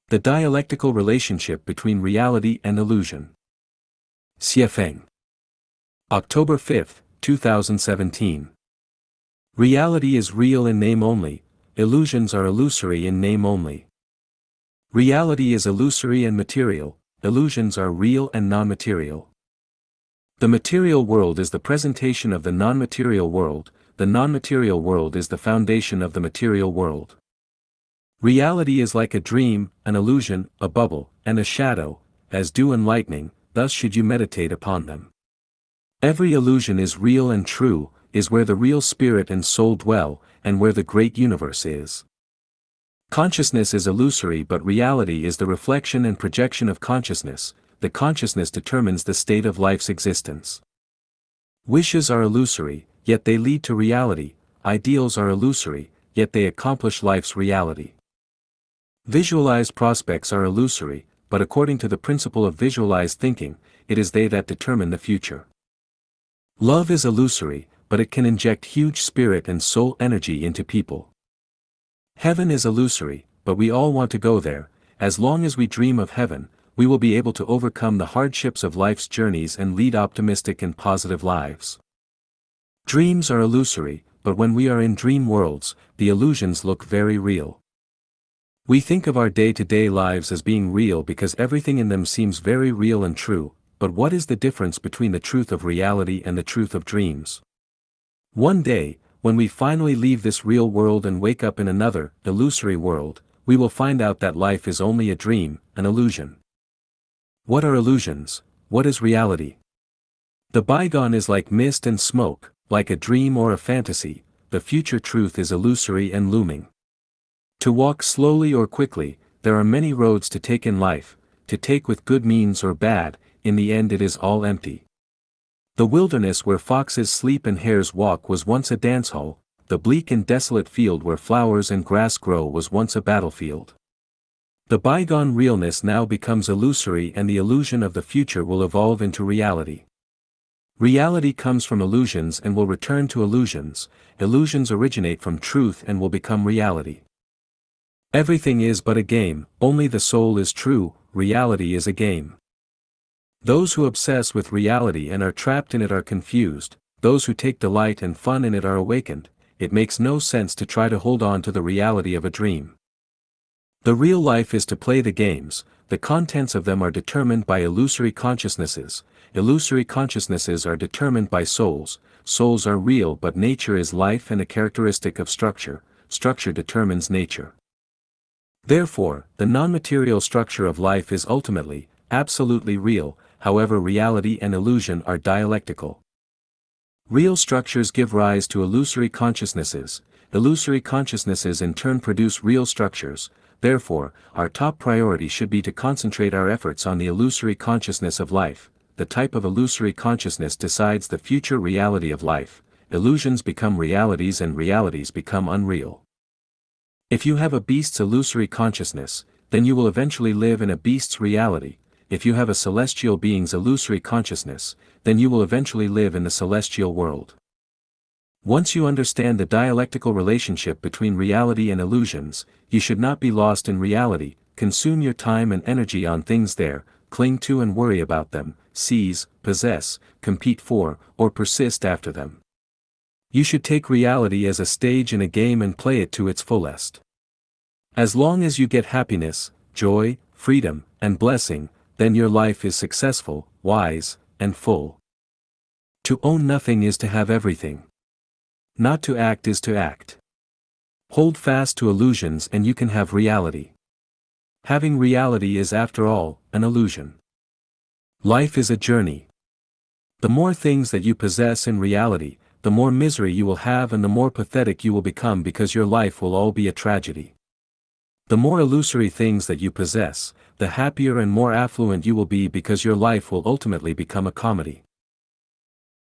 The dialectical relationship between reality and illusion. Xiefeng. October 5, 2017. Reality is real in name only, illusions are illusory in name only. Reality is illusory and material, illusions are real and non-material. The material world is the presentation of the non-material world, the non-material world is the foundation of the material world. Reality is like a dream, an illusion, a bubble, and a shadow, as dew and lightning, thus should you meditate upon them. Every illusion is real and true, is where the real spirit and soul dwell, and where the great universe is. Consciousness is illusory but reality is the reflection and projection of consciousness, the consciousness determines the state of life's existence. Wishes are illusory, yet they lead to reality, ideals are illusory, yet they accomplish life's reality. Visualized prospects are illusory, but according to the principle of visualized thinking, it is they that determine the future. Love is illusory, but it can inject huge spirit and soul energy into people. Heaven is illusory, but we all want to go there. As long as we dream of heaven, we will be able to overcome the hardships of life's journeys and lead optimistic and positive lives. Dreams are illusory, but when we are in dream worlds, the illusions look very real. We think of our day-to-day lives as being real because everything in them seems very real and true, but what is the difference between the truth of reality and the truth of dreams? One day, when we finally leave this real world and wake up in another, illusory world, we will find out that life is only a dream, an illusion. What are illusions? What is reality? The bygone is like mist and smoke, like a dream or a fantasy, the future truth is illusory and looming. To walk slowly or quickly, there are many roads to take in life, to take with good means or bad, in the end it is all empty. The wilderness where foxes sleep and hares walk was once a dance hall, the bleak and desolate field where flowers and grass grow was once a battlefield. The bygone realness now becomes illusory and the illusion of the future will evolve into reality. Reality comes from illusions and will return to illusions, illusions originate from truth and will become reality. Everything is but a game, only the soul is true, reality is a game. Those who obsess with reality and are trapped in it are confused, those who take delight and fun in it are awakened. It makes no sense to try to hold on to the reality of a dream. The real life is to play the games, the contents of them are determined by illusory consciousnesses are determined by souls, souls are real but nature is life and a characteristic of structure determines nature. Therefore, the non-material structure of life is ultimately, absolutely real, however reality and illusion are dialectical. Real structures give rise to illusory consciousnesses in turn produce real structures, therefore, our top priority should be to concentrate our efforts on the illusory consciousness of life. The type of illusory consciousness decides the future reality of life, illusions become realities and realities become unreal. If you have a beast's illusory consciousness, then you will eventually live in a beast's reality. If you have a celestial being's illusory consciousness, then you will eventually live in the celestial world. Once you understand the dialectical relationship between reality and illusions, you should not be lost in reality, consume your time and energy on things there, cling to and worry about them, seize, possess, compete for, or persist after them. You should take reality as a stage in a game and play it to its fullest. As long as you get happiness, joy, freedom, and blessing, then your life is successful, wise, and full. To own nothing is to have everything. Not to act is to act. Hold fast to illusions and you can have reality. Having reality is after all, an illusion. Life is a journey. The more things that you possess in reality, the more misery you will have and the more pathetic you will become because your life will all be a tragedy. The more illusory things that you possess, the happier and more affluent you will be because your life will ultimately become a comedy.